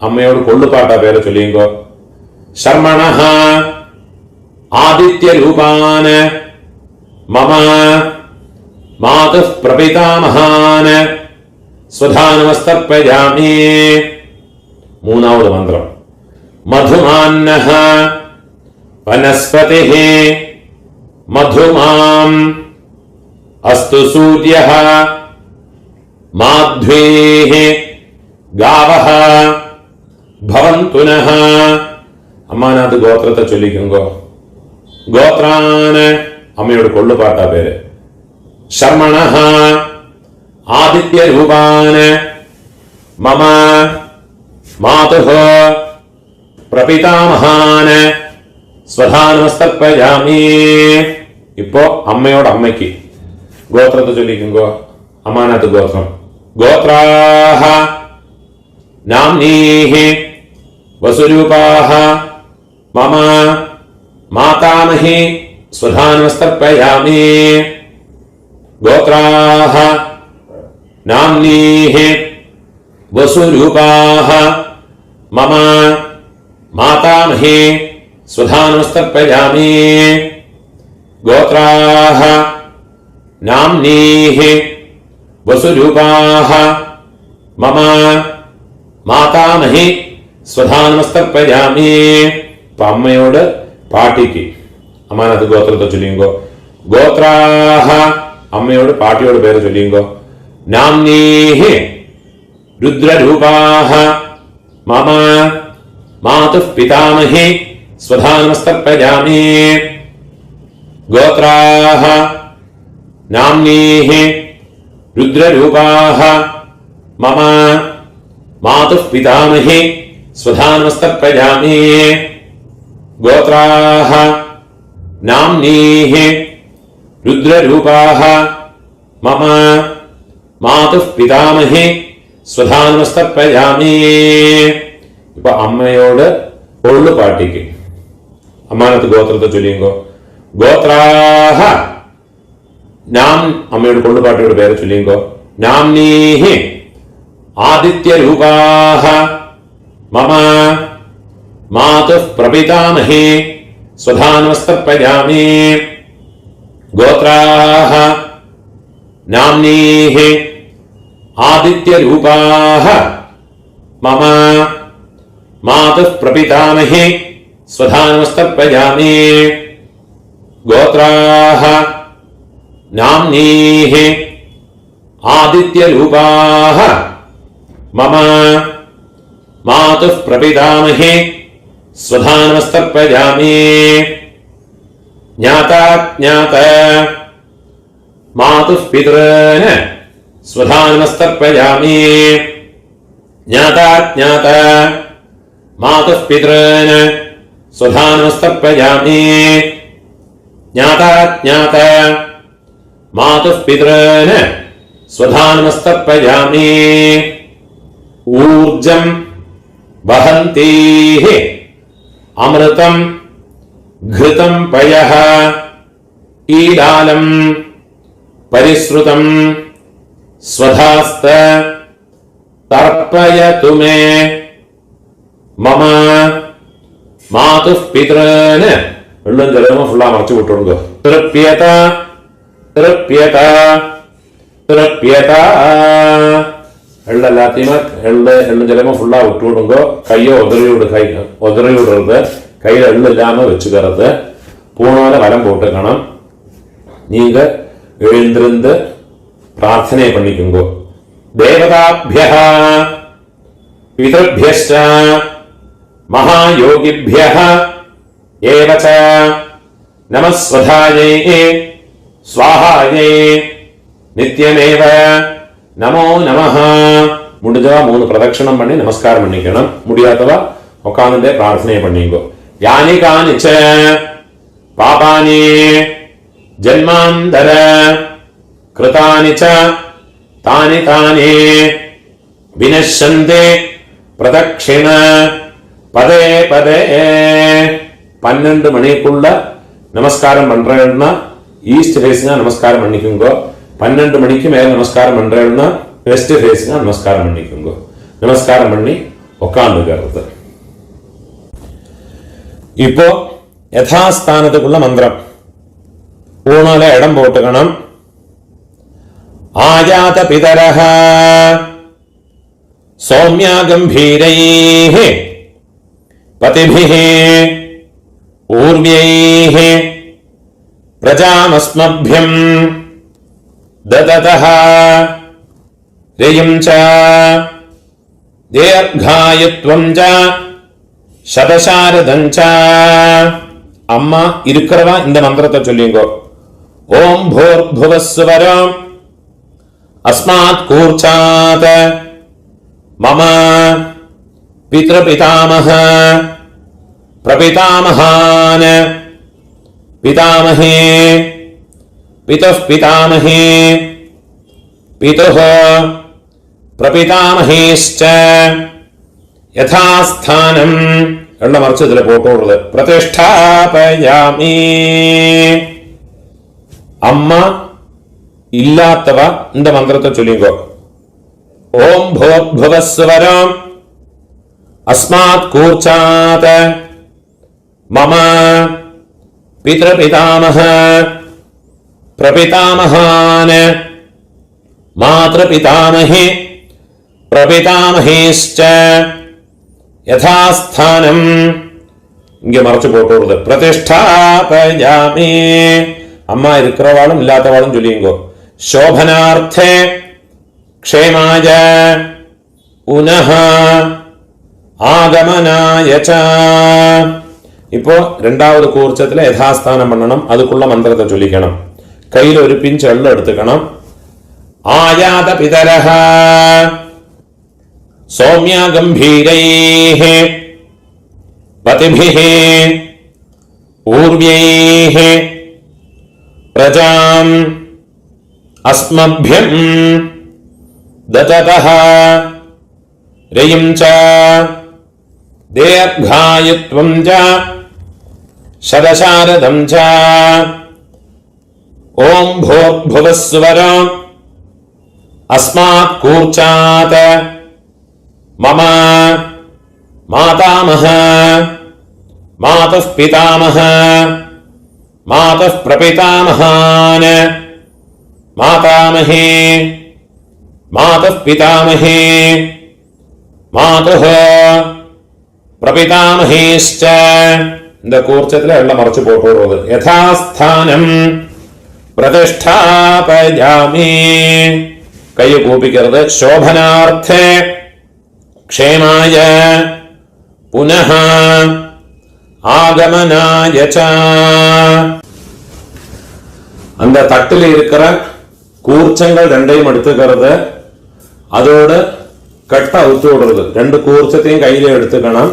അമ്മയോട് കൊള്ളുപാട്ട പേര് ചൊല്ലിയുങ്കോ. ശർമ്മണഃ ആദിത്യരൂപാന് മമ മാതുഃ പ്രപിതാമഹാന് സ്വധാനമസ്തർപ്പയാമി. മൂന്നാമത് മന്ത്രം. മധുമാന്നഃ വനസ്പതിഃ മധുമാം അസ്തു സൂര്യഃ മാധ്വീഃ ഗാവഃ ഭവന്തു നഃ. അമ്മാനത്ത് ഗോത്രത്തെ ചൊല്ലിക്കുങ്കോ. ഗോത്രാന് അമ്മയോട് കൊള്ളുപാട്ട പേര്. ശർമ്മണഃ ആദിത്യരൂപാന് മമ മാതുഃ പ്രപിതാമഹാന് സ്വധാനമസ്തർപ്പയാമി. ഇപ്പോ അമ്മയോട് അമ്മയ്ക്ക് ഗോത്രത്തെ ചൊല്ലിക്കുങ്കോ. അമ്മാനത്ത് ഗോത്രം. ഗോത്രാഃ नाम्नीः वसुरूपाः मम मातामही स्वधानमस्तर्पयामि। गोत्राः नाम्नीः वसुरूपाः मम मातामही स्वधानमस्तर्पयामि। गोत्राः नाम्नीः वसुरूपाः मम മാതാമഹി സ്വധാനമസ്തർപ്പയാമി. ഇപ്പൊ അമ്മയോട് പാട്ടിക്ക് അമ്മാനത് ഗോത്രത്തെ ചൊല്ലിയുങ്കോ. ഗോത്രാഹ അമ്മയോട് പാട്ടിയോട് പേര് ചൊല്ലിയുങ്കോ. നാംനീഹി രുദ്രരൂപാഹ മമ മാതുഃ പിതാമഹി സ്വധാനമസ്തർപ്പയാമി. ഗോത്രാഹ നാംനീഹി രുദ്രരൂപാഹ മമ മാതുഃ പിതാമഹി സ്വധാനമസ്തർപ്പയാമി. ഗോത്രാഹ നാംനീഹി രുദ്രരൂപാഹ മമ മാതുഃ പിതാമഹി സ്വധാനമസ്തർപ്പയാമി. ഇപ്പൊ അമ്മയോട് കൊള്ളു പാട്ടിക്ക് അമ്മാനത്ത് ഗോത്രത്തെ ചൊല്ലിയുങ്കോ. ഗോത്രാഹ നാം അമ്മയോട് കൊള്ളുപാട്ടിയുടെ പേര് ചൊല്ലിയുങ്കോ. നാംനീഹി ആദിത്യരൂപാഹ മമ മാതുഃ പ്രപിതാമഹി സ്വധാനമസ്തർപ്പയാമി. ഗോത്രാഹ നാംനീഹി ആദിത്യരൂപാഹ മമ മാതുഃ പ്രപിതാമഹി സ്വധാനമസ്തർപ്പയാമി. ഗോത്രാഹ നാംനീഹി ആദിത്യരൂപാഹ മമ മാതുഃ പ്രപിതാമഹി സ്വധാനമസ്തർപ്പയാമി. ജ്ഞാതാജ്ഞാത മാതുഃ പിതॄൻ സ്വധാനമസ്തർപ്പയാമി. ജ്ഞാതാജ്ഞാത മാതുഃ പിതॄൻ സ്വധാനമസ്തർപ്പയാമി. ജ്ഞാതാജ്ഞാത മാതുഃ പിതॄൻ സ്വധാനമസ്തർപ്പയാമി. ഊർജം വഹന്തീഃ അമൃതം ഘൃതം പയഃ ഈലാലം പരിശ്രുതം സ്വധാസ്ത തർപ്പയതു മേ മമ മാതുഃ പിതॄൻ. വെള്ളം ജലമോ ഫുള്ളാ മറച്ചു വിട്ടുകൊടുക്കുക. തൃപ്യത തൃപ്യത തൃപ്യത. എള്ളെല്ലാத்தையுமே എള്ളും ജലമോ ഫുള്ളാ വിട്ടുകൊടുങ്കോ. கையோ உதறி விடுறது. கையில எள்ளு இல்லாம வச்சுக்கிறது. பூணால வரம் போட்டுக்கணும். நீங்க எழுந்திருந்து பிரார்த்தனை பண்ணிக்குங்கோ. தேவதாபியः பிதృभ्यश्च மகாயோகிभ्यः ஏவ ச நமः ஸ்வதாயை ஸ்வாஹாயை நித்யமேவ நமோ நமஹ. முடிஞ்சவா 3 பிரதட்சணம் பண்ணி நமஸ்காரம் பண்ணிக்கணும். முடியாதவா உட்கார்ந்துட்டே பிரார்த்தனை பண்ணிக்கோ. யானி கானிச்ச பாபானி ஜன்மாந்தர கிருதானி ச தானி தானி வினஷ்யந்தே பிரதட்சிண பதே பதே. 12 மணிக்குள்ள நமஸ்காரம் பண்றேன்னா ஈஸ்ட் ஃபேஸிங்கா நமஸ்காரம் பண்ணிக்குங்கோ. 12 மணிக்கு மேல நமஸ்காரம் பண்றேன்னா வெஸ்ட் ஃபேஸிங்கா நமஸ்காரம் பண்ணிக்குங்கோ. நமஸ்காரம் பண்ணி உட்கார்ந்துக்கிறது. இப்போ யഥാസ്ഥാനத்துக்குள்ள மந்திரம் ஊனால இடம் போட்டுக்கணும். ஆஜாத பிதரஹ சௌம்யா கம்பீரைஹ பதிபிஹ ஊர்வ்யைஹ பிரஜாமஸ்மभ्यம் ददतः रयं च दीर्घायुत्वं च शतशारदं च. அம்மா இருக்கிறவா இந்த மந்திரத்தை சொல்லிங்கோ. ஓம் பூர்புவஸ்வரம் அஸ்மாத் கூர்ச்சாத் மம பித்ருபிதாமஹ பிரபிதாமஹான் பிதாமஹே पितुः पितामहे पितुः प्रपितामहेश्च യഥാസ്ഥാനം എള്ള മറിച്ച് ഇതിൽ പോട്ടോടുള്ളത്. പ്രതിഷ്ഠാപയാമി. അമ്മ ഇല്ലാത്തവ இந்த മന്ത്രത്തെ ചൊല്ലിക്കോ. ഓം ഭൂർഭുവസ്വരം അസ്മാത് കൂർച്ചാത് മമ പിതൃപിതാമഹ പ്രപിതാമഹാൻ മാതൃപിതാമഹി പ്രപിതാമഹേശ്ച യഥാസ്ഥാനം இங்க மறைச்சு போட்டு പ്രതിഷ്ഠാപയാമി. അമ്മ ഇരിക്കുന്നവാളും ഇല്ലാത്തവാളും ചൊല്ലിയുങ്കോ. ശോഭനാർത്ഥേ ക്ഷേമായ പുനഃ ആഗമനായ ച. ഇപ്പോ രണ്ടാമത് കൂർച്ചത്തിലെ യഥാസ്ഥാനം പണ്ണണം. അതുക്കുള്ള മന്ത്രത്തെ ചൊല്ലിക്കണം. കയ്യിൽ ഒരു പിഞ്ച് എള്ളം എടുത്തുക്കണം. ആയാത പിതരഃ സൗമ്യ ഗംഭീരൈഃ പതിഭിഃ പൂർവ്യൈഃ പ്രജാം അസ്മഭ്യം ദതതഃ രയിം ച ദീർഘായുത്വം ച ശതശാരദം ച. ഓം ഭൂർഭുവസ്വരം അസ്മാത് കൂർച്ചാത് മമ മാതാമഹ മാതഃ പിതാമഹ മാതഃ പ്രപിതാമഹാൻ മാതാമഹേ മാതഃ പിതാമഹേ മാതഃ പ്രപിതാമഹേശ്ച. இந்த കൂർച്ചത്തിലെ എള്ളം മറിച്ച് പോട്ടോടുന്നത്. യഥാസ്ഥാനം പ്രതിഷ്ഠാപയാമി. കൈ കൂപ്പിക്കരുത്. ശോഭനാർത്ഥേ ക്ഷേമായ പുനഃ ஆகமனாய ச. அந்த தட்டில் இருக்கிற கூர்ச்சங்கள் ரெண்டையும் எடுத்துக்கிறது. அதோடு கட்டை அவுத்து விடுறது. ரெண்டு கூர்ச்சத்தையும் கையில எடுத்துக்கணும்.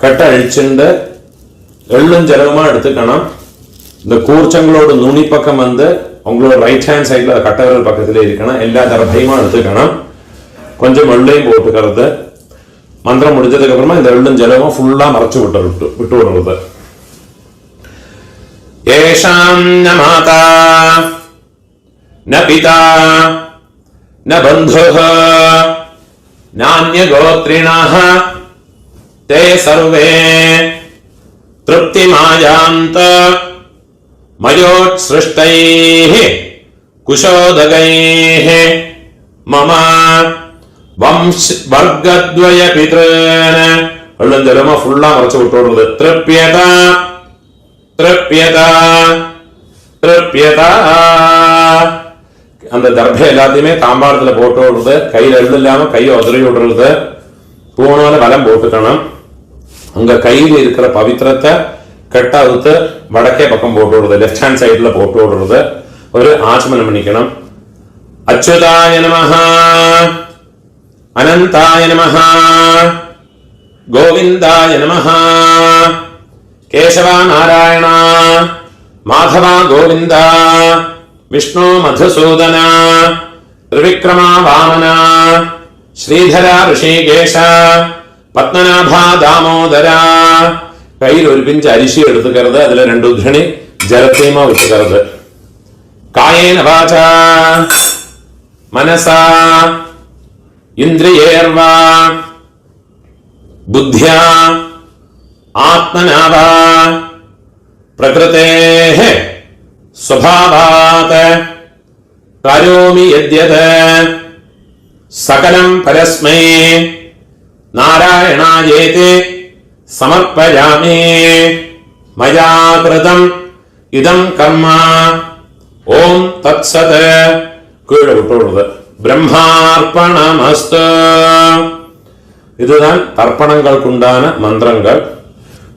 கட்டை அழிச்சுண்டு எள்ளும் ஜலமா எடுத்துக்கணும். இந்த கூர்ச்சங்களோட நுனி பக்கம் வந்து உங்களோட ரைட் ஹேண்ட் சைட்ல கட்டை விரல் பக்கத்துல இருக்கணும். எல்லா தரப்பையுமா எடுத்துக்கணும். கொஞ்சம் எள்ளையும் போட்டுக்கிறது. மந்திரம் முடிஞ்சதுக்கு அப்புறமா இந்த எள்ளும் ஜலமும் ஃபுல்லா மறைச்சு விட்டு விடுறது. ஏஷாம் ந மாதா ந பிதா ந பந்துஹ நான்ய கோத்ரிணாஹ தே சர்வே திருப்திமாயாந்த மயோத்ஸ்ருஷ்டைஹ குஷோதகைஹ மம വർഗദ്വയ പിതൃന. വെള്ളം ജലമ ഫുള്ളാ മറച്ചു വിട്ടോടുന്നത്. തൃപ്യത തൃപ്യത തൃപ്യത. அந்த தர்ப எல்லாத்தையுமே தாம்பாளத்துல போட்டு விடுறது. கையில எள்ளு இல்லாம கையை உதறி விடுறது. பூணோல வலம் போட்டுக்கணும். அங்க கையில இருக்கிற பவித்திரத்தை கட்ட அவுத்து வடக்கே பக்கம் போட்டு விடுறது. லெஃப்ட் ஹேண்ட் சைட்ல போட்டு விடுறது. ஒரு ஆச்சமனம் பண்ணிக்கணும். அச்சுதாய நமஹ அனந்தாய நமஹ கோவிந்தாய நமஹ கேசவா நாராயண மாதவா கோவிந்த விஷ்ணு மதுசூதன திரிவிக்ரமா வாமன ஸ்ரீதர ഋഷികേശ പത്മനാഭ ദാമോദര. കയ്യിൽ ഒരു പിഞ്ച് അരിശി എടുത്തുക്കരുത്. അതിൽ രണ്ട് ഉദ്ധരണി ജലത്തീമ വിട്ടുക്കരുത്. കായേന വാച മനസാ ഇന്ദ്രിയേർവാ ബുദ്ധ്യാ ആത്മനാവാ പ്രകൃതേഃ സ്വഭാവാത് കരോമി യദ്യത് സകലം പരസ്മൈ നാരായണായേതി സമർപ്പയാമി. മയാ കൃതം ഇദം കർമ്മ ഓം തത്സത്. കീഴെ വിട്ടോടുന്നത്. பிரம்மார்ப்பணமஸ்து. இதுதான் தர்ப்பணங்களுக்குண்டான மந்திரங்கள்.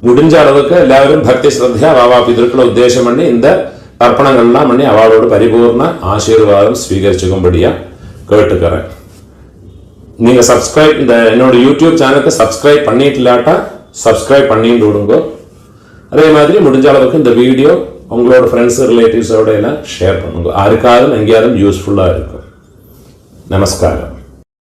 முடிஞ்ச அளவுக்கு எல்லாரும் பக்தி ஸ்ரத்தையா வாவா பிதற்களை உத்தேசம் பண்ணி இந்த தர்ப்பணங்கள்லாம் பண்ணி அவளோட பரிபூர்ண ஆசீர்வாதம் ஸ்வீகரிச்சுக்கும்படியா கேட்டுக்கிறேன். நீங்க சப்ஸ்கிரைப் இந்த என்னோட யூடியூப் சேனலுக்கு சப்ஸ்கிரைப் பண்ணிட்டு இல்லாட்டா சப்ஸ்கிரைப் பண்ணிட்டு விடுங்க. அதே மாதிரி முடிஞ்ச அளவுக்கு இந்த வீடியோ உங்களோட ஃப்ரெண்ட்ஸ் ரிலேட்டிவ்ஸோட எல்லாம் ஷேர் பண்ணுங்க. யாருக்காவது எங்கேயாவது யூஸ்ஃபுல்லா இருக்கும். நமஸ்காரம்.